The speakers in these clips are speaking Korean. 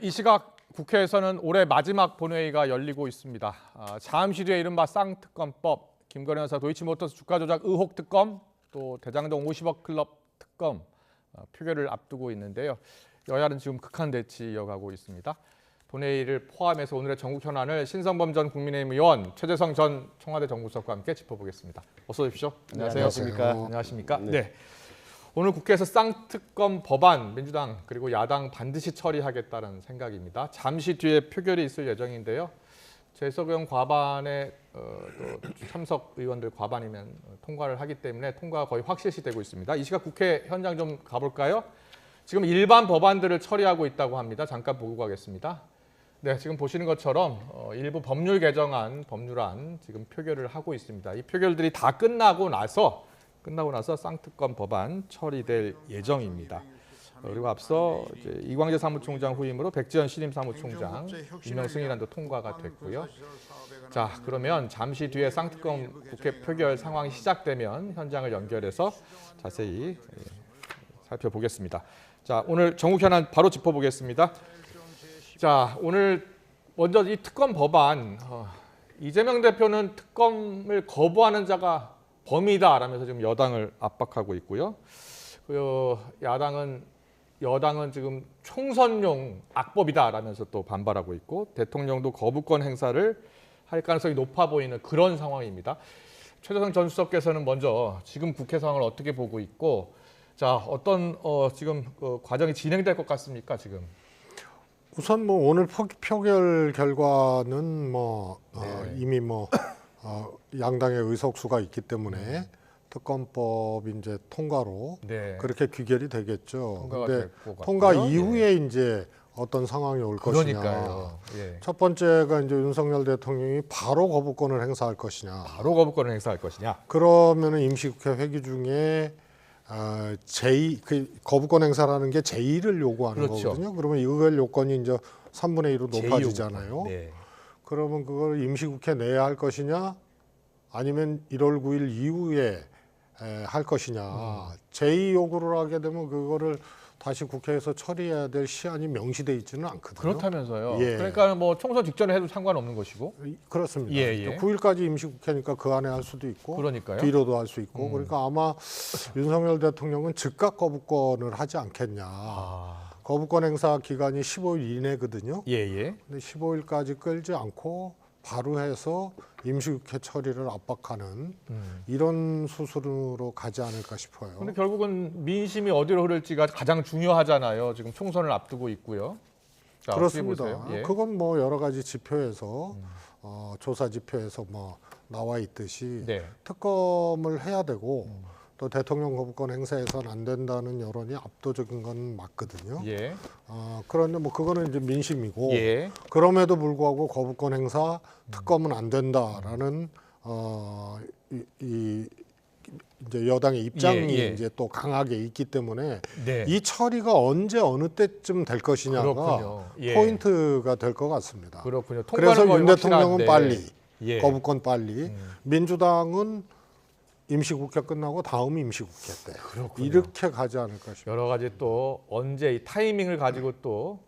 이 시각 국회에서는 올해 마지막 본회의가 열리고 있습니다. 잠시 뒤에 이른바 쌍특검법, 김건희 여사 도이치모터스 주가 조작 의혹 특검, 또 대장동 50억 클럽 특검 표결을 앞두고 있는데요. 여야는 지금 극한 대치 이어가고 있습니다. 본회의를 포함해서 오늘의 전국 현안을 신성범 전 국민의힘 의원, 최재성 전 청와대 정무수석과 함께 짚어보겠습니다. 어서 오십시오. 안녕하세요. 안녕하십니까. 안녕하십니까. 네. 오늘 국회에서 쌍특검 법안 민주당 그리고 야당 반드시 처리하겠다는 생각입니다. 잠시 뒤에 표결이 있을 예정인데요. 재석 의원 과반의 또 참석 의원들 과반이면 통과를 하기 때문에 통과가 거의 확실시되고 있습니다. 이 시각 국회 현장 좀 가볼까요? 지금 일반 법안들을 처리하고 있다고 합니다. 잠깐 보고 가겠습니다. 네, 지금 보시는 것처럼 일부 법률 개정안, 법률안 지금 표결을 하고 있습니다. 이 표결들이 다 끝나고 나서 쌍특검 법안 처리될 예정입니다. 그리고 앞서 이제 이광재 사무총장 후임으로 백지현 신임 사무총장 임명 승인안도 통과가 됐고요. 자, 그러면 잠시 뒤에 쌍특검 국회 표결 상황이 시작되면 현장을 연결해서 자세히 살펴보겠습니다. 자, 오늘 전국 현안 바로 짚어보겠습니다. 자, 오늘 먼저 이 특검 법안 이재명 대표는 특검을 거부하는 자가 범이다라면서 지금 여당을 압박하고 있고요. 여당은 지금 총선용 악법이다라면서 또 반발하고 있고 대통령도 거부권 행사를 할 가능성이 높아 보이는 그런 상황입니다. 최재성 전 수석께서는 먼저 지금 국회 상황을 어떻게 보고 있고, 자 어떤 지금 과정이 진행될 것 같습니까 지금? 우선 뭐 오늘 표결 결과는 이미 양당의 의석수가 있기 때문에 특검법 이제 통과로 그렇게 귀결이 되겠죠. 그런데 통과 이후에 이제 어떤 상황이 올 것이냐. 첫 번째가 이제 윤석열 대통령이 바로 거부권을 행사할 것이냐. 그러면은 임시국회 회기 중에 거부권 행사라는 게 제2를 요구하는 거거든요. 그러면 이걸 요건이 이제 3분의 1로 높아지잖아요. 그러면 그걸 임시국회 내에 할 것이냐, 아니면 1월 9일 이후에 할 것이냐. 제2 요구를 하게 되면 그거를 다시 국회에서 처리해야 될 시한이 명시돼 있지는 않거든요. 그렇다면서요. 그러니까 뭐 총선 직전에 해도 상관없는 것이고. 그렇습니다. 9일까지 임시국회니까 그 안에 할 수도 있고, 그러니까요. 뒤로도 할 수 있고. 그러니까 아마 윤석열 대통령은 즉각 거부권을 하지 않겠냐. 거부권 행사 기간이 15일 이내거든요. 근데 15일까지 끌지 않고 바로 해서 임시국회 처리를 압박하는 이런 수순으로 가지 않을까 싶어요. 그런데 결국은 민심이 어디로 흐를지가 가장 중요하잖아요. 지금 총선을 앞두고 있고요. 자, 그렇습니다. 그건 뭐 여러 가지 지표에서 조사 지표에서 뭐 나와 있듯이 특검을 해야 되고 또 대통령 거부권 행사해서는 안 된다는 여론이 압도적인 건 맞거든요. 그런데 뭐 그거는 이제 민심이고 그럼에도 불구하고 거부권 행사 특검은 안 된다라는 이제 여당의 입장이 이제 또 강하게 있기 때문에 이 처리가 언제 어느 때쯤 될 것이냐가 포인트가 될 것 같습니다. 그래서 윤 대통령은 빨리 거부권 빨리 민주당은 임시국회 끝나고 다음 임시국회 때 이렇게 가지 않을까 싶습니다. 여러 가지 또 언제 이 타이밍을 가지고 또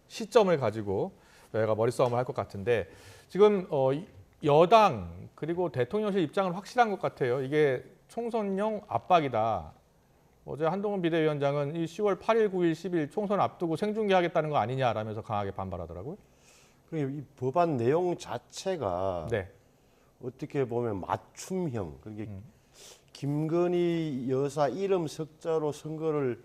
시점을 가지고 저희가 머리싸움을 할 것 같은데 지금 여당 그리고 대통령실 입장은 확실한 것 같아요. 이게 총선용 압박이다. 어제 한동훈 비대위원장은 이 10월 8일, 9일, 10일 총선 앞두고 생중계하겠다는 거 아니냐라면서 강하게 반발하더라고요. 이 법안 내용 자체가 어떻게 보면 맞춤형, 그게 김건희 여사 이름 석자로 선거를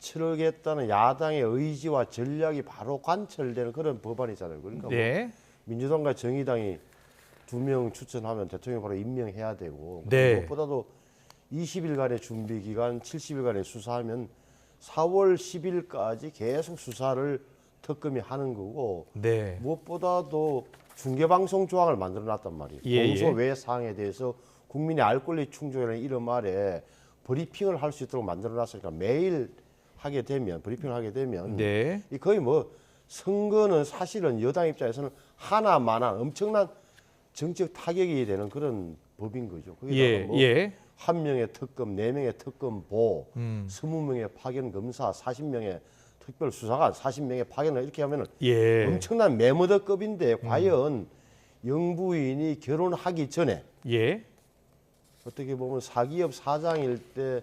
치르겠다는 야당의 의지와 전략이 바로 관철되는 그런 법안이잖아요. 그러니까 뭐 민주당과 정의당이 2명 추천하면 대통령 바로 임명해야 되고 무엇보다도 20일간의 준비 기간, 70일간의 수사하면 4월 10일까지 계속 수사를 특검이 하는 거고 무엇보다도 중계방송 조항을 만들어놨단 말이에요. 공소 외 사항에 대해서 국민의 알 권리 충족이라는 이름 아래 브리핑을 할 수 있도록 만들어놨으니까 매일 하게 되면 브리핑을 하게 되면 이 거의 뭐 선거는 사실은 여당 입장에서는 하나만한 엄청난 정치적 타격이 되는 그런 법인 거죠. 거기다가 뭐 1명의 특검, 4명의 특검보, 20명의 파견 검사, 40명의 특별수사관 40명의 파견을 이렇게 하면은 예. 엄청난 매머더급인데 과연 영부인이 결혼하기 전에 예. 어떻게 보면 사기업 사장일 때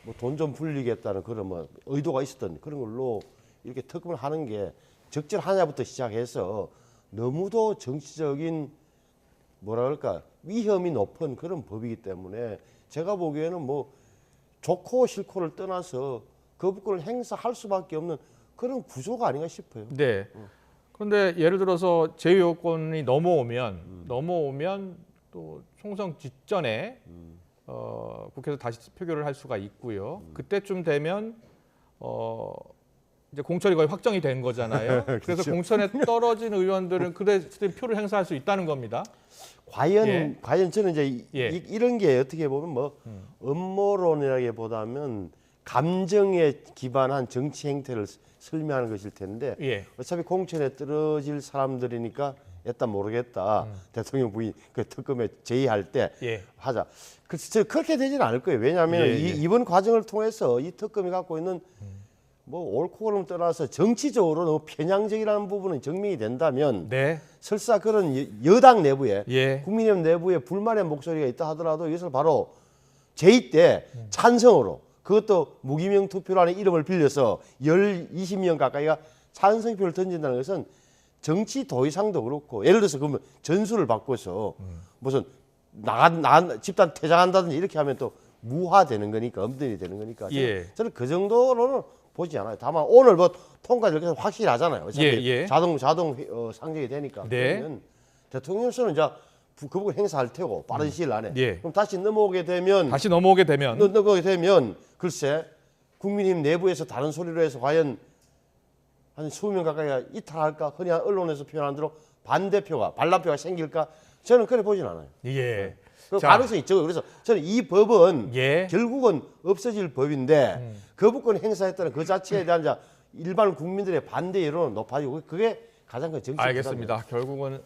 뭐 돈 좀 불리겠다는 그런 뭐 의도가 있었던 그런 걸로 이렇게 특검을 하는 게 적절하냐부터 시작해서 너무도 정치적인 뭐라 그럴까 위험이 높은 그런 법이기 때문에 제가 보기에는 뭐 좋고 싫고를 떠나서 거부권을 행사할 수밖에 없는 그런 구조가 아닌가 싶어요. 네. 그런데 예를 들어서 제외 요건이 넘어오면 또 총선 직전에 국회에서 다시 표결을 할 수가 있고요. 그때쯤 되면 이제 공천이 거의 확정이 된 거잖아요. 그래서 그렇죠. 공천에 떨어진 의원들은 그때 표를 행사할 수 있다는 겁니다. 과연 저는 이제 예. 이런 게 어떻게 보면 뭐 음모론이라기보다는 감정에 기반한 정치 행태를 설명하는 것일 텐데 예. 어차피 공천에 떨어질 사람들이니까 일단 모르겠다. 대통령 부인 그 특검에 제의할 때 예. 하자. 그래서 그렇게 되지는 않을 거예요. 왜냐하면 예, 예. 이번 과정을 통해서 이 특검이 갖고 있는 뭐 옳고 그름을 떠나서 정치적으로 너무 편향적이라는 부분은 증명이 된다면 네. 설사 그런 여당 내부에 예. 국민의힘 내부에 불만의 목소리가 있다 하더라도 이것을 바로 제의 때 찬성으로 그것도 무기명 투표라는 이름을 빌려서 20명 가까이가 찬성표를 던진다는 것은 정치 도의상도 그렇고 예를 들어서 그러면 전술을 바꿔서 무슨 집단 퇴장한다든지 이렇게 하면 또 무화되는 거니까 엄들이 되는 거니까 예. 저는 그 정도로는 보지 않아요. 다만 오늘 뭐 통과될 것은 확실히 하잖아요. 어차피 예. 자동 상정이 되니까. 네. 그러면 대통령실은 이제 거부권 행사할 테고 빠른 시일 안에. 예. 그럼 다시 넘어오게 되면 글쎄 국민의힘 내부에서 다른 소리로 해서 과연 한 20명 가까이가 이탈할까? 흔히 언론에서 표현한 대로 반란표가 생길까? 저는 그래 보진 않아요. 예. 그 자. 가능성이 있죠. 그래서 저는 이 법은 예. 결국은 없어질 법인데 거부권 행사했다는 그 자체에 대한 일반 국민들의 반대 여론은 높아지고 그게 가장 큰 정치 알겠습니다. 결국은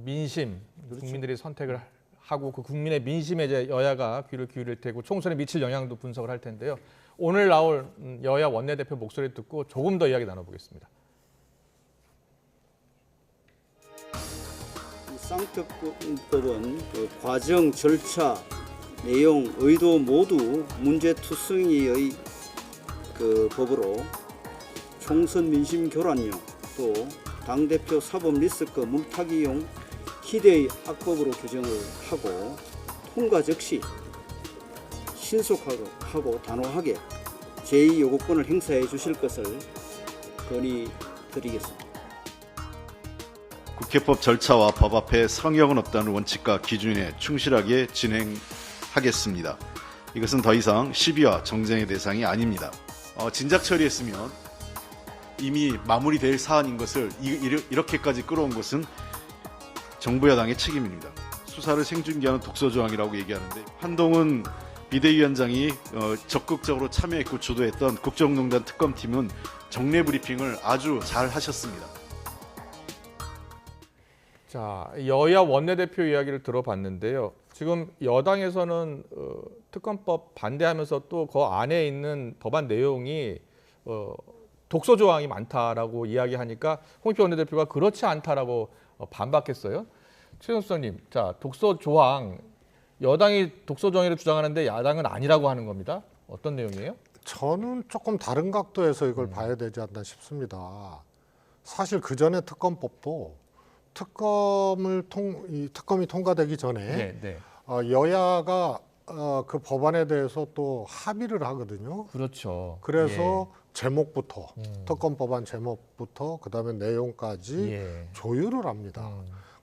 민심, 국민들이 선택을 하고 그 국민의 민심에 이제 여야가 귀를 기울일 테고 총선에 미칠 영향도 분석을 할 텐데요. 오늘 나올 여야 원내대표 목소리 듣고 조금 더 이야기 나눠보겠습니다. 쌍특검법은 그 과정, 절차, 내용, 의도 모두 문제투성이의 그 법으로 총선 민심 교란용 또 당대표 사법 리스크 물타기용 희대의 악법으로 규정을 하고 통과 즉시 신속하고 단호하게 제2 요구권을 행사해 주실 것을 건의드리겠습니다. 국회법 절차와 법 앞에 성역은 없다는 원칙과 기준에 충실하게 진행하겠습니다. 이것은 더 이상 시비와 정쟁의 대상이 아닙니다. 진작 처리했으면 이미 마무리될 사안인 것을 이렇게까지 끌어온 것은 정부 여당의 책임입니다. 수사를 생중계하는 독소조항이라고 얘기하는데 한동훈 비대위원장이 적극적으로 참여했고 주도했던 국정농단 특검팀은 정례 브리핑을 아주 잘 하셨습니다. 자, 여야 원내대표 이야기를 들어봤는데요. 지금 여당에서는 특검법 반대하면서 또 그 안에 있는 법안 내용이 독소 조항이 많다라고 이야기하니까 홍익표 원내대표가 그렇지 않다라고 반박했어요. 최선수 소장님, 자, 독소 조항 여당이 독소 조항을 주장하는데 야당은 아니라고 하는 겁니다. 어떤 내용이에요? 저는 조금 다른 각도에서 이걸 봐야 되지 않나 싶습니다. 사실 그 전에 특검법도 특검이 통과되기 전에 여야가 그 법안에 대해서 또 합의를 하거든요. 그렇죠. 그래서 제목부터 특검 법안 제목부터 그다음에 내용까지 조율을 합니다.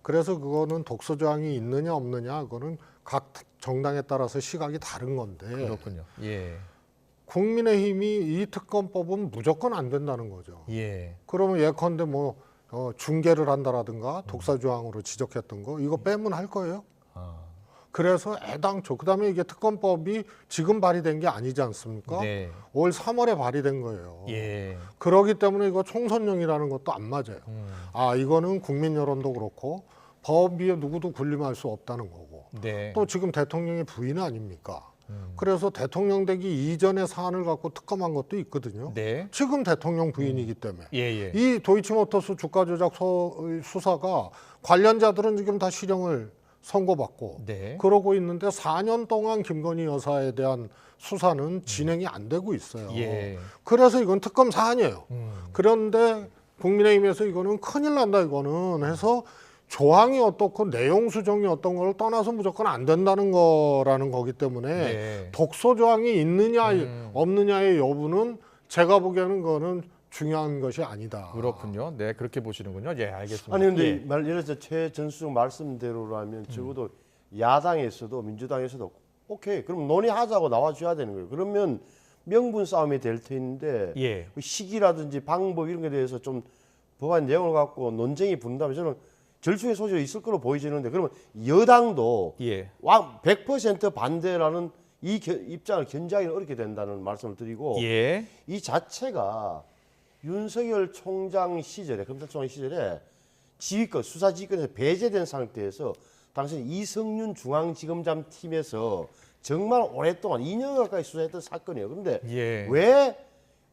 그래서 그거는 독소 조항이 있느냐 없느냐 그거는 각 정당에 따라서 시각이 다른 건데. 그렇군요. 국민의힘이 이 특검법은 무조건 안 된다는 거죠. 그러면 예컨대 뭐 중계를 한다라든가 독사 조항으로 지적했던 거 이거 빼면 할 거예요. 그래서 애당초 그다음에 이게 특검법이 지금 발의된 게 아니지 않습니까? 올 3월에 발의된 거예요. 그렇기 때문에 이거 총선용이라는 것도 안 맞아요. 이거는 국민 여론도 그렇고 법 위에 누구도 군림할 수 없다는 거고. 또 지금 대통령의 부인 아닙니까? 그래서 대통령 되기 이전의 사안을 갖고 특검한 것도 있거든요. 네. 지금 대통령 부인이기 때문에. 예, 예. 이 도이치모터스 주가 조작 수사가 관련자들은 지금 다 실형을 선고받고 네. 그러고 있는데 4년 동안 김건희 여사에 대한 수사는 진행이 안 되고 있어요. 예. 그래서 이건 특검 사안이에요. 그런데 국민의힘에서 이거는 큰일 난다 이거는 해서 조항이 어떻고 내용 수정이 어떤 걸 떠나서 무조건 안 된다는 거라는 거기 때문에 네. 독소 조항이 있느냐 없느냐의 여부는 제가 보기에는 그거는 중요한 것이 아니다. 그렇군요. 네, 그렇게 보시는군요. 예, 알겠습니다. 아니 근데 예. 예를 들어서 최전수정 말씀대로라면 적어도 야당에서도 민주당에서도 오케이 그럼 논의하자고 나와줘야 되는 거예요. 그러면 명분 싸움이 될 텐데 예. 시기라든지 방법 이런 게 대해서 좀 법안 내용을 갖고 논쟁이 분다면 저는 절충의 소지가 있을 거로 보이지는데 그러면 여당도 예. 100% 반대라는 이 입장을 견제하기는 어렵게 된다는 말씀을 드리고 예. 이 자체가 윤석열 총장 시절에 검찰총장 시절에 지휘권 수사 지휘권에서 배제된 상태에서 당시 이성윤 중앙지검장 팀에서 정말 오랫동안 2년 가까이 수사했던 사건이에요. 그런데 예. 왜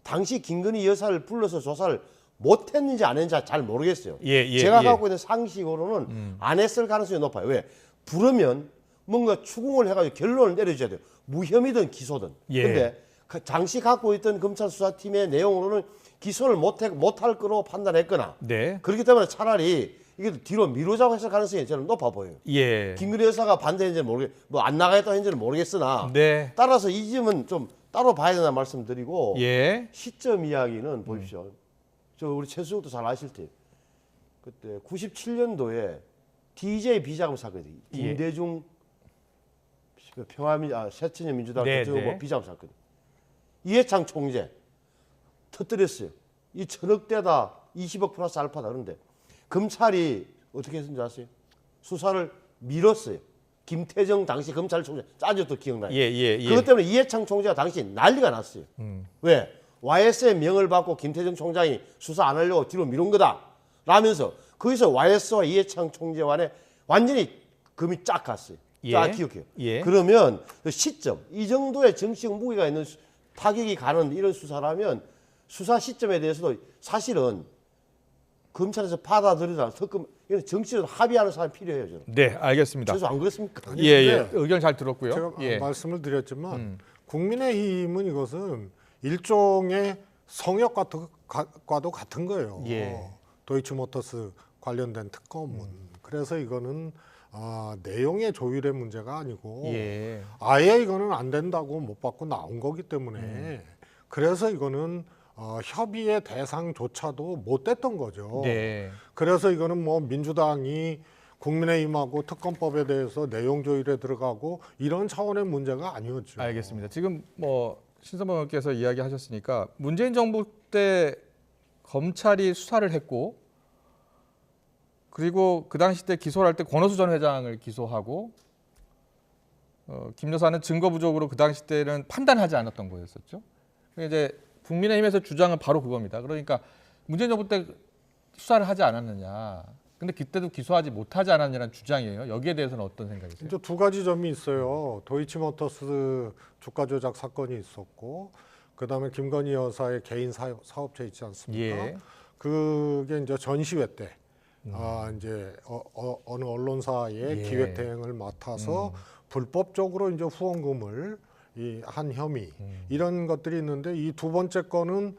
당시 김건희 여사를 불러서 조사를 못했는지 안 했는지 잘 모르겠어요. 예, 예, 제가 예. 갖고 있는 상식으로는 안 했을 가능성이 높아요. 왜? 부르면 뭔가 추궁을 해가지고 결론을 내려줘야 돼요. 무혐의든 기소든. 예. 근데 당시 갖고 있던 검찰 수사팀의 내용으로는 기소를 못할 거로 판단했거나 네. 그렇기 때문에 차라리 이게 뒤로 미루자고 했을 가능성이 저는 높아 보여요. 예. 김건희 여사가 반대했는지는 안 나가겠다 했는지는 모르겠으나 네. 따라서 이 점은 좀 따로 봐야 된다 말씀드리고 예. 시점 이야기는 보십시오. 저 우리 최수욱도 잘 아실 테예요. 그때 97년도에 DJ 비자금 사건이 김대중 그 새천년 민주당 네, 대통령 후보 네. 비자금 사건. 이해창 총재 터뜨렸어요. 이 1000억대다 20억 플러스 알파다. 그런데 검찰이 어떻게 했는지 아세요? 수사를 미뤘어요. 김태정 당시 검찰총장 아직도 기억나요. 예, 예, 예. 그것 때문에 이해창 총재가 당시 난리가 났어요. 왜? YS의 명을 받고 김태정 총장이 수사 안 하려고 뒤로 미룬 거다. 라면서 거기서 YS와 이해창 총재 간에 완전히 금이 쫙 갔어요. 쫙 예. 기억해요. 예. 그러면 그 시점, 이 정도의 정치적 무게가 있는 타격이 가는 이런 수사라면 수사 시점에 대해서도 사실은 검찰에서 받아들이다 특검 이런 정치적으로 합의하는 사람이 필요해요. 저는. 네, 알겠습니다. 최소 안 그렇습니까? 예, 예. 근데 의견 잘 들었고요. 제가 예. 말씀을 드렸지만 국민의힘은 이것은 일종의 성역과도 같은 거예요. 예. 도이치모터스 관련된 특검은. 그래서 이거는 내용의 조율의 문제가 아니고 예. 아예 이거는 안 된다고 못 받고 나온 거기 때문에 그래서 이거는 협의의 대상조차도 못 됐던 거죠. 네. 그래서 이거는 뭐 민주당이 국민의힘하고 특검법에 대해서 내용 조율에 들어가고 이런 차원의 문제가 아니었죠. 알겠습니다. 지금 뭐 신선범 의원께서 이야기하셨으니까 문재인 정부 때 검찰이 수사를 했고 그리고 그 당시 때 기소를 할 때 권오수 전 회장을 기소하고 김 여사는 증거 부족으로 그 당시 때는 판단하지 않았던 거였었죠. 이제 국민의힘에서 주장은 바로 그겁니다. 그러니까 문재인 정부 때 수사를 하지 않았느냐. 근데 그때도 기소하지 못하지 않았냐는 주장이에요. 여기에 대해서는 어떤 생각이세요? 이제 두 가지 점이 있어요. 도이치모터스 주가 조작 사건이 있었고, 그다음에 김건희 여사의 개인 사업체 있지 않습니까? 예. 그게 이제 전시회 때 이제 어느 언론사의 예. 기획대행을 맡아서 불법적으로 이제 후원금을 한 혐의 이런 것들이 있는데 이 두 번째 건은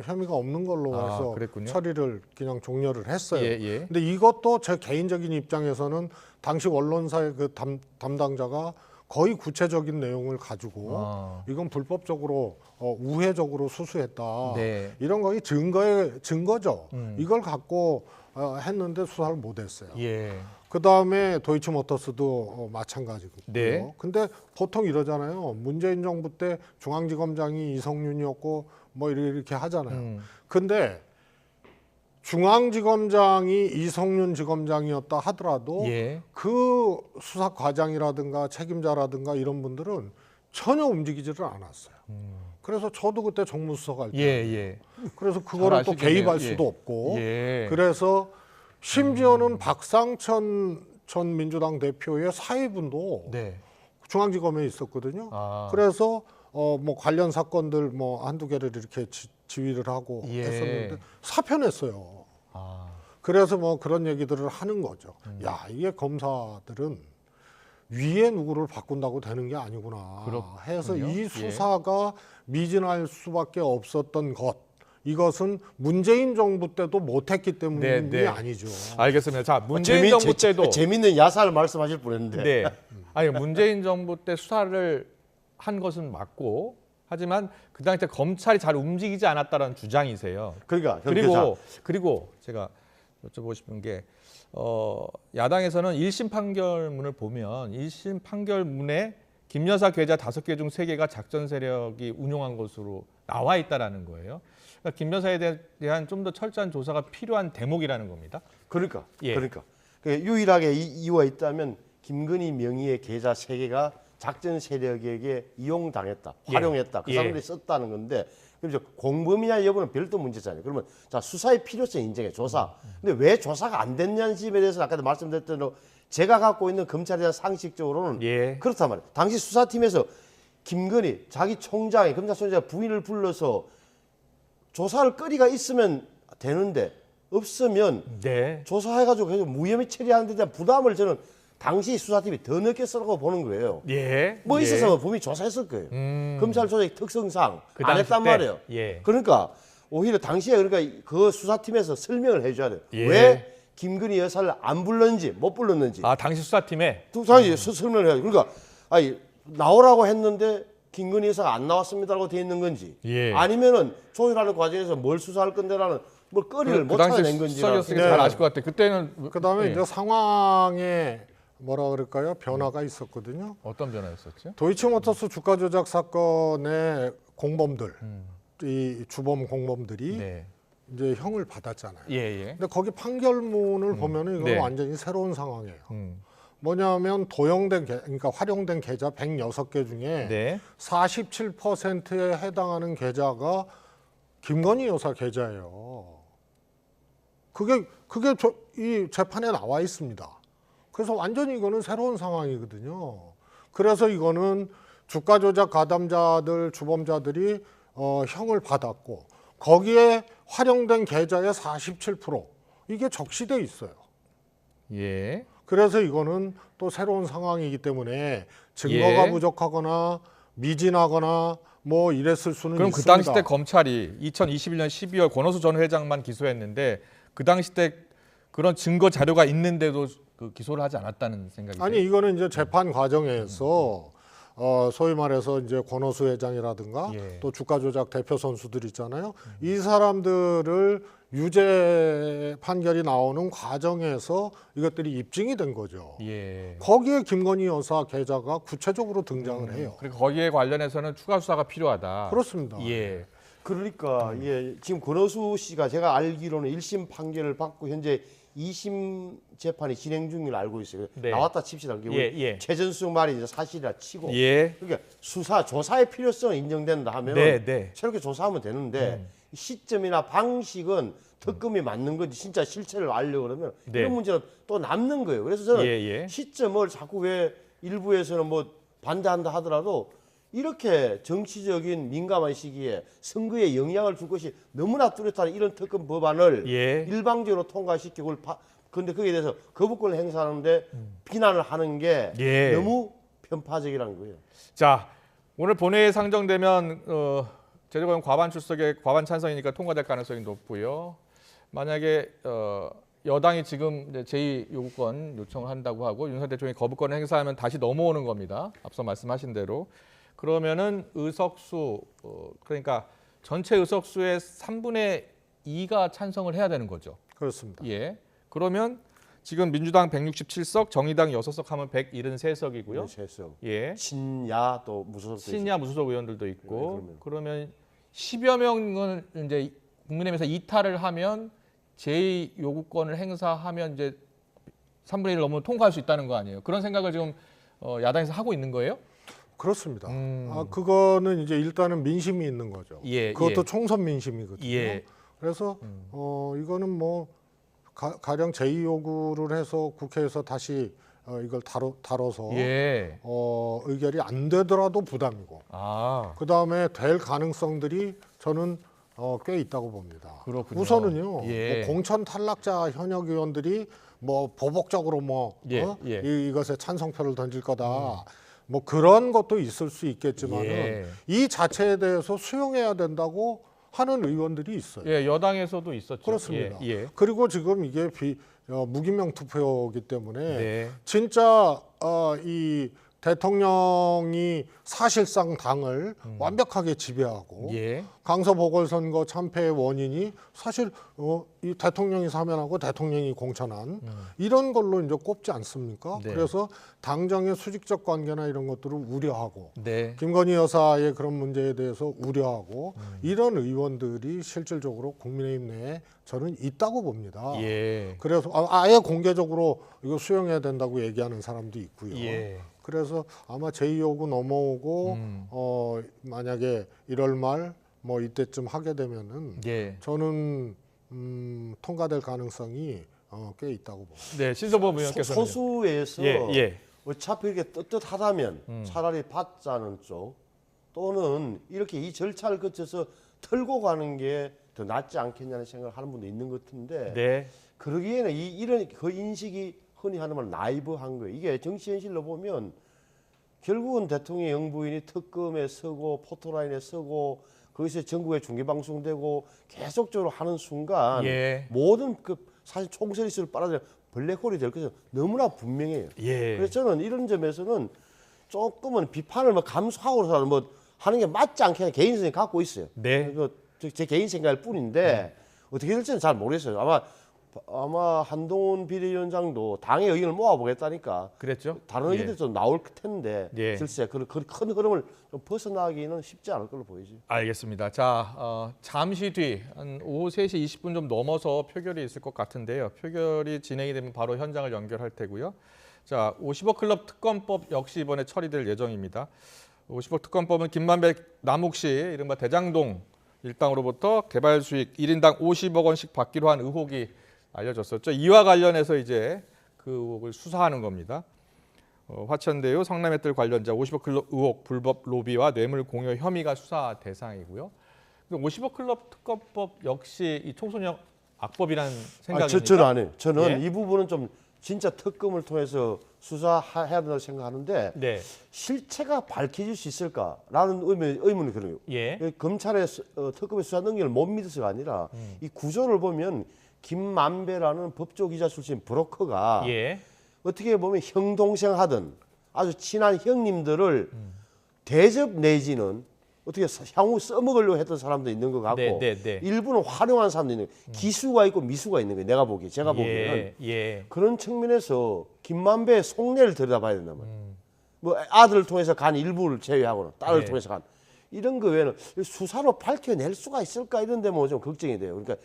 혐의가 없는 걸로 해서 그랬군요. 처리를 그냥 종료를 했어요. 예, 예. 근데 이것도 제 개인적인 입장에서는 당시 언론사의 그 담당자가 거의 구체적인 내용을 가지고 이건 불법적으로 우회적으로 수수했다. 네. 이런 거이 증거죠. 이걸 갖고 했는데 수사를 못했어요. 예. 그 다음에 도이치모터스도 마찬가지고요. 네. 근데 보통 이러잖아요. 문재인 정부 때 중앙지검장이 이성윤이었고 뭐 이렇게 하잖아요. 근데 중앙지검장이 이성윤 지검장이었다 하더라도 예. 그 수사 과장이라든가 책임자라든가 이런 분들은 전혀 움직이지를 않았어요. 그래서 저도 그때 정무수석 할 때, 예. 그래서 그거를 또 아시겠네요. 개입할 예. 수도 없고, 예. 그래서 심지어는 박상천 전 민주당 대표의 사위분도 네. 중앙지검에 있었거든요. 아. 그래서 뭐 관련 사건들 뭐 한두 개를 이렇게 지휘를 하고 예. 했었는데 사표냈어요. 아. 그래서 뭐 그런 얘기들을 하는 거죠. 야, 이게 검사들은 위에 누구를 바꾼다고 되는 게 아니구나 그렇군요. 해서 이 예. 수사가 미진할 수밖에 없었던 것. 이것은 문재인 정부 때도 못했기 때문이 네, 네. 아니죠. 알겠습니다. 자, 문재인 정부 때도 재밌는 야사를 말씀하실 뻔했는데. 네. 아니 문재인 정부 때 수사를 한 것은 맞고 하지만 그 당시 때 검찰이 잘 움직이지 않았다는 주장이세요. 그러니까 그리고 제가 여쭤보고 싶은 게 야당에서는 1심 판결문을 보면 1심 판결문에 김 여사 계좌 5개 중 3개가 작전 세력이 운용한 것으로 나와 있다라는 거예요. 그러니까 김 여사에 대한 좀 더 철저한 조사가 필요한 대목이라는 겁니다. 그러니까 예. 그러니까 유일하게 이유가 있다면 김건희 명의의 계좌 3개가 작전 세력에게 이용당했다, 예. 활용했다, 그 예. 사람들이 썼다는 건데 그럼 이제 공범이냐 여부는 별도 문제잖아요. 그러면 자 수사의 필요성 인정해 조사. 근데 왜 조사가 안 됐냐는 점에 대해서 아까도 말씀드렸던 대로 제가 갖고 있는 검찰에 대한 상식적으로는 예. 그렇단 말이에요. 당시 수사팀에서 김건희 자기 총장이 검찰총장 부인을 불러서 조사할 거리가 있으면 되는데 없으면 네. 조사해가지고 계속 무혐의 처리하는 데 대한 부담을 저는 당시 수사팀이 더 느꼈으라고 보는 거예요. 예. 뭐 예. 있어서 분명히 조사했을 거예요. 검찰 조직의 특성상 그 안 당시 했단 때? 말이에요. 예. 그러니까 오히려 당시에 그러니까 그 수사팀에서 설명을 해줘야 돼요. 예. 왜 김건희 여사를 안 불렀는지 못 불렀는지 아 당시 수사팀에 두 사람이 설명을 해야 돼. 그러니까 아니 나오라고 했는데 김건희 여사가 안 나왔습니다라고 돼 있는 건지 예. 아니면은 조율하는 과정에서 뭘 수사할 건데라는 뭘 거리를 못 찾아낸 건지 수석이었으니까 잘 아실 것 같아요. 그때는 그다음에 예. 이제 상황에 뭐라 그럴까요? 변화가 있었거든요. 어떤 변화였었죠? 도이치모터스 주가 조작 사건의 공범들, 이 주범 공범들이 네. 이제 형을 받았잖아요. 예, 예. 근데 거기 판결문을 보면은 이건 네. 완전히 새로운 상황이에요. 뭐냐면 그러니까 활용된 계좌 106개 중에 네. 47%에 해당하는 계좌가 김건희 여사 계좌예요. 그게 이 재판에 나와 있습니다. 그래서 완전히 이거는 새로운 상황이거든요. 그래서 이거는 주가 조작 가담자들, 주범자들이 형을 받았고 거기에 활용된 계좌의 47% 이게 적시돼 있어요. 예. 그래서 이거는 또 새로운 상황이기 때문에 증거가 예. 부족하거나 미진하거나 뭐 이랬을 수는 그럼 있습니다. 그 당시 때 검찰이 2021년 12월 권오수 전 회장만 기소했는데 그 당시 때 그런 증거 자료가 있는데도 그 기소를 하지 않았다는 생각이세요? 아니 이거는 이제 재판 과정에서 소위 말해서 이제 권오수 회장이라든가 예. 또 주가 조작 대표 선수들 있잖아요. 이 사람들을 유죄 판결이 나오는 과정에서 이것들이 입증이 된 거죠. 예. 거기에 김건희 여사 계좌가 구체적으로 등장을 해요. 그리고 거기에 관련해서는 추가 수사가 필요하다. 그렇습니다. 예. 그러니까 지금 권오수 씨가 제가 알기로는 1심 판결을 받고 현재 2심 재판이 진행 중인 걸 알고 있어요. 네. 나왔다 칩시다. 예. 최전수 말이 이제 사실이라 치고. 예. 그러니까 조사의 필요성이 인정된다 하면 네. 새롭게 조사하면 되는데 시점이나 방식은 특검이 맞는 건지 진짜 실체를 알려고 그러면 네. 이런 문제는 또 남는 거예요. 그래서 저는 예. 시점을 자꾸 왜 일부에서는 뭐 반대한다 하더라도 이렇게 정치적인 민감한 시기에 선거에 영향을 줄 것이 너무나 뚜렷한 이런 특검 법안을 예. 일방적으로 통과시키고 그런데 거기에 대해서 거부권을 행사하는데 비난을 하는 게 예. 너무 편파적이라는 거예요. 자, 오늘 본회의에 상정되면 제주고용 과반 출석에 과반 찬성이니까 통과될 가능성이 높고요. 만약에 여당이 지금 이제 제2 요구권 요청을 한다고 하고 윤석열 대통령이 거부권을 행사하면 다시 넘어오는 겁니다. 앞서 말씀하신 대로. 그러면은 의석수 그러니까 전체 의석수의 3분의 2가 찬성을 해야 되는 거죠. 그렇습니다. 예. 그러면 지금 민주당 167석, 정의당 6석 하면 173석이고요. 예. 신야 또 무소속 신야 무소속 의원들도 있고 네, 그러면 10여 명은 이제 국민의힘에서 이탈을 하면 제2 요구권을 행사하면 이제 3분의 1을 넘으면 통과할 수 있다는 거 아니에요. 그런 생각을 지금 야당에서 하고 있는 거예요? 그렇습니다. 그거는 이제 일단은 민심이 있는 거죠. 예, 그것도 예. 총선 민심이거든요. 예. 그래서 이거는 뭐 가령 제2 요구를 해서 국회에서 다시 이걸 다뤄서 예. 의결이 안 되더라도 부담이고 아, 그 다음에 될 가능성들이 저는 꽤 있다고 봅니다. 그렇군요. 우선은요, 예. 뭐 공천 탈락자 현역 의원들이 뭐 보복적으로 뭐 예, 예. 이것에 찬성표를 던질 거다. 뭐 그런 것도 있을 수 있겠지만은 예. 이 자체에 대해서 수용해야 된다고 하는 의원들이 있어요. 예, 여당에서도 있었죠. 그렇습니다. 예, 예. 그리고 지금 이게 무기명 투표이기 때문에 네. 진짜 이 대통령이 사실상 당을 완벽하게 지배하고 예. 강서 보궐선거 참패의 원인이 사실 이 대통령이 사면하고 대통령이 공천한 이런 걸로 이제 꼽지 않습니까? 네. 그래서 당정의 수직적 관계나 이런 것들을 우려하고 네. 김건희 여사의 그런 문제에 대해서 우려하고 이런 의원들이 실질적으로 국민의힘 내에 저는 있다고 봅니다. 예. 그래서 아예 공개적으로 이거 수용해야 된다고 얘기하는 사람도 있고요. 예. 그래서 아마 제2호구 넘어오고 만약에 1월 말 뭐 이때쯤 하게 되면은 예. 저는 통과될 가능성이 꽤 있다고 봅니다. 네, 신성범 의원께서는 소수에서 예, 예. 어차피 이렇게 떳떳하다면 차라리 받자는 쪽 또는 이렇게 이 절차를 거쳐서 털고 가는 게 더 낫지 않겠냐는 생각을 하는 분도 있는 것 같은데 네. 그러기에는 이런 그 인식이 흔히 하는 말 나이브한 거예요. 이게 정치 현실로 보면 결국은 대통령 영부인이 특검에 서고 포토라인에 서고 거기서 전국에 중계방송되고 계속적으로 하는 순간 예. 모든 그 사실 총선이스를 빨아들여 블랙홀이 될 것은 너무나 분명해요. 예. 그래서 저는 이런 점에서는 조금은 비판을 뭐 감수하고서 뭐 하는 게 맞지 않게 개인성이 갖고 있어요. 네. 제 개인 생각일 뿐인데 어떻게 될지는 잘 모르겠어요. 아마 한동훈 비대위원장도 당의 의견을 모아보겠다니까 그랬죠? 다른 의견도 좀 나올 텐데 예. 글쎄 그 큰 흐름을 좀 벗어나기는 쉽지 않을 걸로 보이지. 알겠습니다. 자, 잠시 뒤 한 오후 3시 20분 좀 넘어서 표결이 있을 것 같은데요. 표결이 진행이 되면 바로 현장을 연결할 테고요. 자, 50억 클럽 특검법 역시 이번에 처리될 예정입니다. 50억 특검법은 김만배 남욱시 이른바 대장동 일당으로부터 개발 수익 1인당 50억 원씩 받기로 한 의혹이 알려졌었죠. 이와 관련해서 이제 그 의혹을 수사하는 겁니다. 화천대유 성남의뜰 관련자 50억 클럽 의혹 불법 로비와 뇌물 공여 혐의가 수사 대상이고요. 50억 클럽 특검법 역시 이 청소년 악법이라는 생각입니까? 저는 안 해요. 저는 예? 이 부분은 좀 진짜 특검을 통해서 수사해야 된다고 생각하는데 네. 실체가 밝혀질 수 있을까라는 의문이 들어요. 예. 검찰의 특검의 수사 능력을 못 믿어서가 아니라 이 구조를 보면 김만배라는 법조기자 출신 브로커가 예. 어떻게 보면 형 동생 하던 아주 친한 형님들을 대접 내지는 어떻게 향후 써먹으려고 했던 사람도 있는 것 같고 네, 네, 네. 일부는 활용한 사람도 있는 거예요. 기수가 있고 미수가 있는 거예요. 제가 보기에는 예. 그런 측면에서 김만배의 속내를 들여다봐야 된단 말이에요. 뭐 아들을 통해서 간 일부를 제외하고는 딸을 네. 통해서 간 이런 거 외에는 수사로 밝혀낼 수가 있을까 이런 데 뭐 좀 걱정이 돼요. 그러니까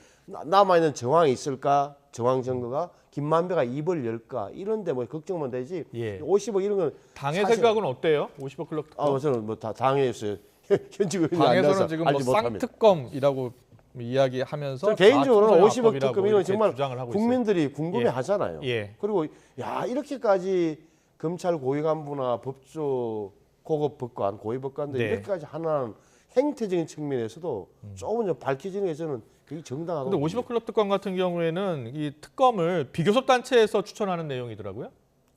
남아있는 정황이 있을까? 정황 증거가 김만배가 입을 열까? 이런 데 뭐 걱정만 되지. 예. 50억 이런 건 당의 사실- 생각은 어때요? 50억 클럽 특검. 저는 뭐 다 당했어요. 현직 의원이 안 당에서는 나서 지금 뭐 알지 못합니다. 쌍특검이라고 이야기하면서 저 개인적으로는 다 50억 청소년악법이라고 특검 이런 이렇게 정말 주장을 하고 있어요. 국민들이 궁금해 예. 하잖아요. 예. 그리고 야 이렇게까지 검찰 고위 간부나 법조 고급 법관, 고위 법관들이 네. 이렇게까지 하나는 행태적인 측면에서도 조금 좀 밝혀지는 게 저는 그게 정당하다고. 근데 50억 클럽 특검 같은 경우에는 이 특검을 비교섭 단체에서 추천하는 내용이더라고요.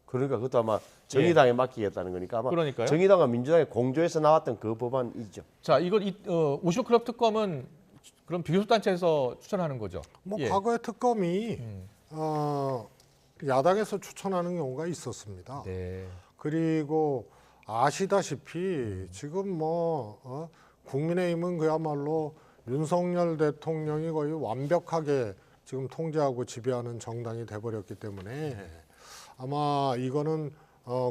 그러니까 그것도 아마 정의당에 맡기겠다는 거니까 아마 그러니까요. 정의당과 민주당의 공조해서 나왔던 그 법안이죠. 자, 이걸 50억 클럽 특검은 그럼 비교섭 단체에서 추천하는 거죠. 뭐 예. 과거에 특검이 야당에서 추천하는 경우가 있었습니다. 네. 그리고 아시다시피 지금 뭐 국민의힘은 그야말로 윤석열 대통령이 거의 완벽하게 지금 통제하고 지배하는 정당이 돼버렸기 때문에 아마 이거는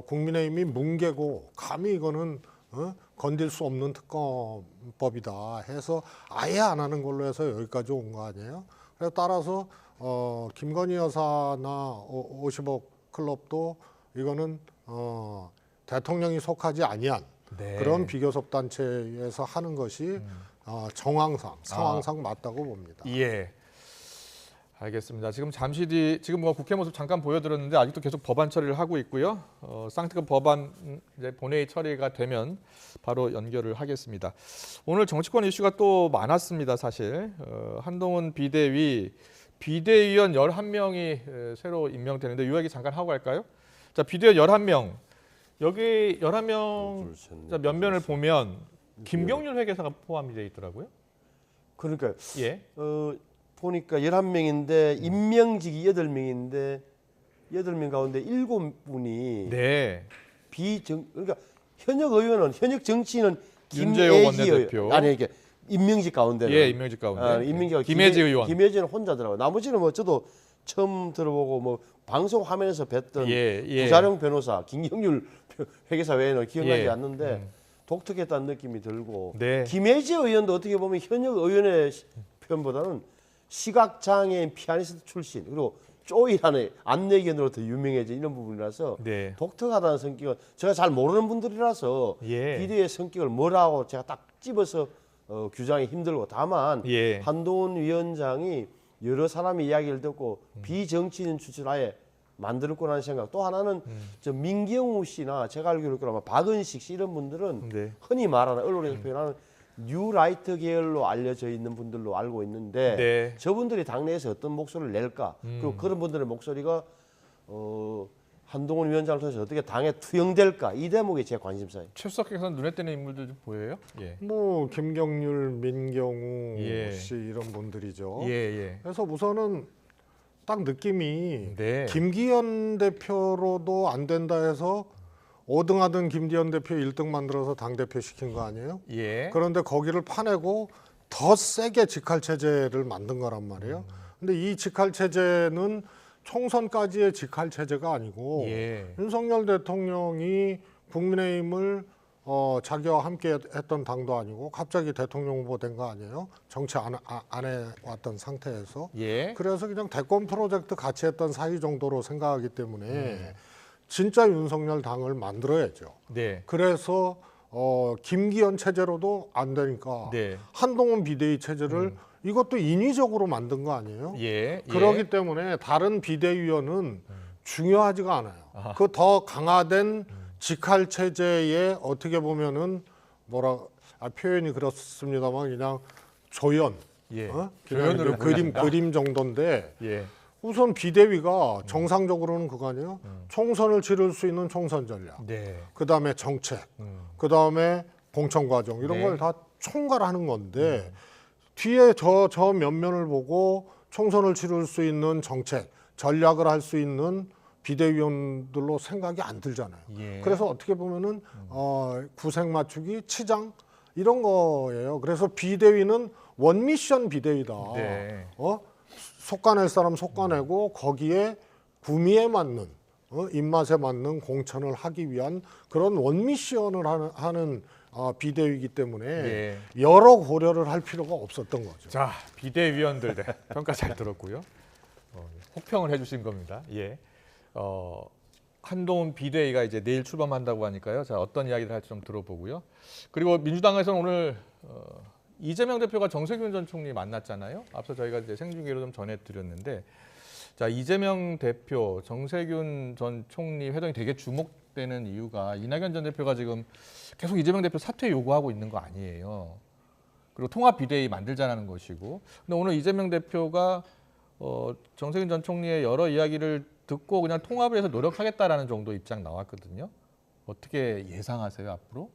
국민의힘이 뭉개고 감히 이거는 건들 수 없는 특검법이다 해서 아예 안 하는 걸로 해서 여기까지 온 거 아니에요? 그래서 따라서 김건희 여사나 50억 클럽도 이거는 대통령이 속하지 아니한 네. 그런 비교섭 단체에서 하는 것이 정황상 상황상 맞다고 봅니다. 예. 알겠습니다. 지금 잠시 뒤 지금 뭐 국회 모습 잠깐 보여드렸는데 아직도 계속 법안 처리를 하고 있고요. 쌍특검 법안 이제 본회의 처리가 되면 바로 연결을 하겠습니다. 오늘 정치권 이슈가 또 많았습니다. 사실 한동훈 비대위원 11명이 새로 임명되는데 이 이야기 잠깐 하고 갈까요? 자, 비대위원 11명. 여기 11명 면면을 보면 김경률 회계사가 포함이 되어 있더라고요. 그러니까 예. 보니까 11명인데 임명직이 8명인데 8명 가운데 7분이 네. 그러니까 현역 정치인은 윤재호 김애지 원내대표. 아니 이게 임명직 가운데는 예, 임명직 가운데. 김혜지 의원. 김혜지는 혼자더라고. 나머지는 뭐 저도 처음 들어보고 뭐 방송 화면에서 뵀던 부자령 변호사 김경률 회계사 외에는 기억나지 않는데 독특했다는 느낌이 들고 네. 김혜지 의원도 어떻게 보면 현역 의원의 편보다는 시각장애인 피아니스트 출신 그리고 쪼이라는 안내견으로 더 유명해진 이런 부분이라서 네. 독특하다는 성격은 제가 잘 모르는 분들이라서 예. 비대위의 성격을 뭐라고 제가 딱 집어서 규정이 힘들고 다만 예. 한동훈 위원장이 여러 사람의 이야기를 듣고 비정치인 출신 아예 만들 거라는 생각. 또 하나는 저 민경우 씨나 제가 알기로 아마 박은식 씨 이런 분들은 네. 흔히 말하는 언론에서 표현하는 뉴라이트 계열로 알려져 있는 분들로 알고 있는데 네. 저분들이 당내에서 어떤 목소리를 낼까? 그리고 그런 분들의 목소리가 한동훈 위원장을 통해서 어떻게 당에 투영될까? 이 대목이 제 관심사예요. 최수석께서는 눈에 띄는 인물들 좀 보여요? 예. 뭐 김경률, 민경우 예. 씨 이런 분들이죠. 예. 그래서 우선은 딱 느낌이 네. 김기현 대표로도 안 된다 해서 5등하던 김기현 대표 1등 만들어서 당대표 시킨 거 아니에요? 예. 그런데 거기를 파내고 더 세게 직할체제를 만든 거란 말이에요. 근데 이 직할체제는 총선까지의 직할체제가 아니고 예. 윤석열 대통령이 국민의힘을 자기와 함께 했던 당도 아니고 갑자기 대통령 후보 된 거 아니에요? 정치 안 해왔던 상태에서. 예. 그래서 그냥 대권 프로젝트 같이 했던 사이 정도로 생각하기 때문에 진짜 윤석열 당을 만들어야죠. 네. 그래서 김기현 체제로도 안 되니까 네. 한동훈 비대위 체제를 이것도 인위적으로 만든 거 아니에요? 예. 그렇기 때문에 다른 비대위원은 중요하지가 않아요. 그 더 강화된 직할 체제에 어떻게 보면은 표현이 그렇습니다만 그냥 조연, 예. 조연으로 그림 정도인데 예. 우선 비대위가 정상적으로는 그거 아니에요? 총선을 치를 수 있는 총선 전략, 네. 그 다음에 정책, 그 다음에 공천 과정 이런 네. 걸 다 총괄하는 건데 뒤에 저 면면을 보고 총선을 치를 수 있는 정책, 전략을 할 수 있는 비대위원들로 생각이 안 들잖아요. 예. 그래서 어떻게 보면은 구색 맞추기, 치장 이런 거예요. 그래서 비대위는 원미션 비대위다. 네. 속아낼 사람 속아내고 거기에 구미에 맞는 입맛에 맞는 공천을 하기 위한 그런 원미션을 하는 비대위이기 때문에 예. 여러 고려를 할 필요가 없었던 거죠. 자, 비대위원들 평가 잘 들었고요. 혹평을 해주신 겁니다. 예. 한동훈 비대위가 이제 내일 출범한다고 하니까요. 자, 어떤 이야기를 할지 좀 들어보고요. 그리고 민주당에서는 오늘 이재명 대표가 정세균 전 총리 만났잖아요. 앞서 저희가 이제 생중계로 좀 전해드렸는데, 자, 이재명 대표, 정세균 전 총리 회동이 되게 주목되는 이유가 이낙연 전 대표가 지금 계속 이재명 대표 사퇴 요구하고 있는 거 아니에요. 그리고 통합 비대위 만들자는 것이고, 근데 오늘 이재명 대표가 정세균 전 총리의 여러 이야기를 듣고 그냥 통합을 해서 노력하겠다라는 정도 입장 나왔거든요. 어떻게 예상하세요 앞으로?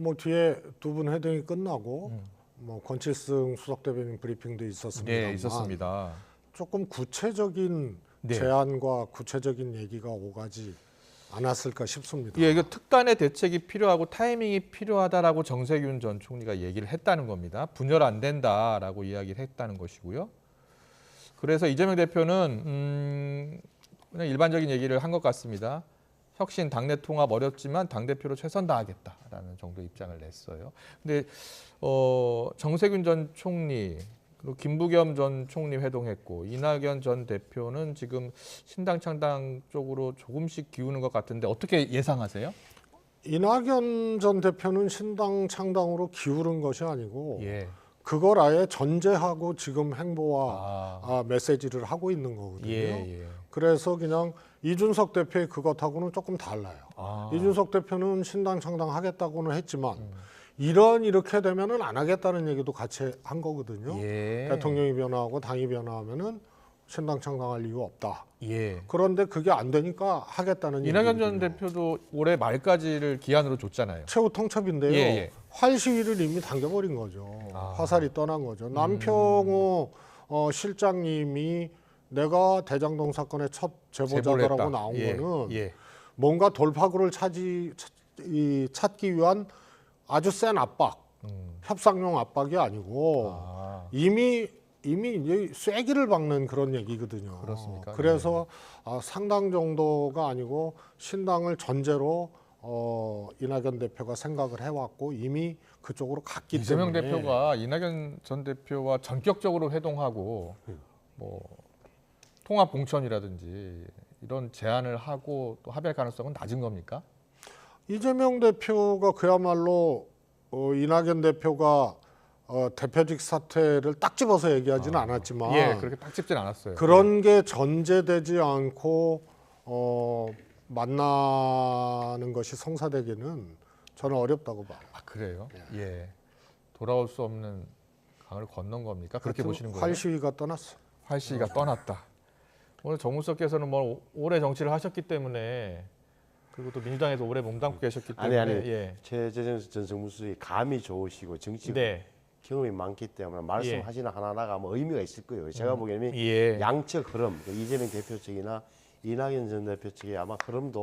뭐 뒤에 두 분 회동이 끝나고 뭐 권칠승 수석 대변인 브리핑도 있었습니다만 네, 있었습니다. 조금 구체적인 네. 제안과 구체적인 얘기가 오가지 않았을까 싶습니다. 예, 이거 특단의 대책이 필요하고 타이밍이 필요하다라고 정세균 전 총리가 얘기를 했다는 겁니다. 분열 안 된다라고 이야기를 했다는 것이고요. 그래서 이재명 대표는 그냥 일반적인 얘기를 한 것 같습니다. 혁신 당내 통합 어렵지만 당대표로 최선 다하겠다라는 정도 입장을 냈어요. 근데 정세균 전 총리 그리고 김부겸 전 총리 회동했고 이낙연 전 대표는 지금 신당 창당 쪽으로 조금씩 기우는 것 같은데 어떻게 예상하세요? 이낙연 전 대표는 신당 창당으로 기울은 것이 아니고 예. 그걸 아예 전제하고 지금 행보와 메시지를 하고 있는 거거든요. 예. 그래서 그냥 이준석 대표의 그것하고는 조금 달라요. 이준석 대표는 신당 창당하겠다고는 했지만 이렇게 되면은 안 하겠다는 얘기도 같이 한 거거든요. 예. 대통령이 변화하고 당이 변화하면은 신당 창당할 이유 없다. 예. 그런데 그게 안 되니까 하겠다는 이낙연 전 얘기거든요. 대표도 올해 말까지를 기한으로 줬잖아요. 최후 통첩인데요. 예. 활 시위를 이미 당겨버린 거죠. 화살이 떠난 거죠. 남평호 실장님이 내가 대장동 사건의 첫 제보자라고 제보를 나온 했다. 거는 뭔가 돌파구를 찾기 위한 아주 센 압박, 협상용 압박이 아니고 이미 이제 쐐기를 박는 그런 얘기거든요. 그렇습니까? 그래서 상당 정도가 아니고 신당을 전제로 이낙연 대표가 생각을 해왔고 이미 그쪽으로 갔기 이재명 때문에 대표가 이낙연 전 대표와 전격적으로 회동하고 뭐 통합 공천이라든지 이런 제안을 하고 또 합의할 가능성은 낮은 겁니까? 이재명 대표가 그야말로 이낙연 대표가 대표직 사퇴를 딱 집어서 얘기하지는 않았지만 예, 그렇게 딱 집진 않았어요. 그런 게 전제되지 않고 만나는 것이 성사되기는 저는 어렵다고 봐요. 아, 그래요? 예. 돌아올 수 없는 강을 건넌 겁니까? 그렇게 보시는 거예요? 활 시위가 떠났어. 활 시위가 떠났다. 오늘 정무석께서는 뭐 오래 정치를 하셨기 때문에 그리고 또 민주당에서 오래 몸담고 계셨기 때문에 아니 예. 최재형 전 정무수석이 감이 좋으시고 정치 네. 경험이 많기 때문에 말씀하시는 하나하나가 뭐 의미가 있을 거예요. 제가 보기에는 예. 양측 흐름, 이재명 대표 측이나 이낙연 전 대표 측이 아마 흐름도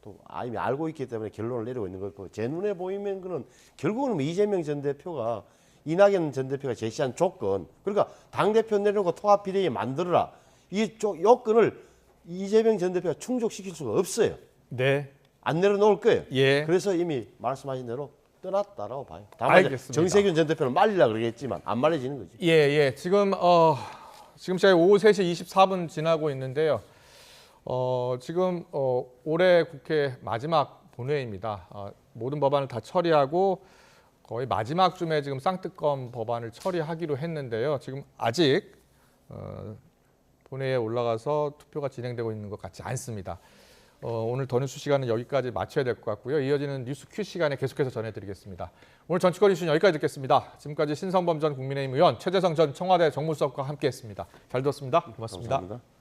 또 이미 알고 있기 때문에 결론을 내리고 있는 거고 제 눈에 보이면 그는 결국은 뭐 이재명 전 대표가 이낙연 전 대표가 제시한 조건 그러니까 당 대표 내려놓고 통합 비대위 만들어라 이 요건을 이재명 전 대표가 충족시킬 수가 없어요. 네. 안 내려놓을 거예요. 예. 그래서 이미 말씀하신 대로 떠났다라고 봐요. 다만 알겠습니다. 정세균 전 대표는 말리려고 그러겠지만 안 말려지는 거지. 예. 지금 저희 오후 3시 24분 지나고 있는데요. 지금 올해 국회 마지막 본회의입니다. 모든 법안을 다 처리하고 거의 마지막쯤에 지금 쌍특검 법안을 처리하기로 했는데요. 지금 아직 본회의에 올라가서 투표가 진행되고 있는 것 같지 않습니다. 오늘 더 뉴스 시간은 여기까지 마쳐야 될 것 같고요. 이어지는 뉴스 큐 시간에 계속해서 전해드리겠습니다. 오늘 정치권 이슈는 여기까지 듣겠습니다. 지금까지 신성범 전 국민의힘 의원, 최재성 전 청와대 정무수석과 함께했습니다. 잘 들었습니다. 고맙습니다. 감사합니다.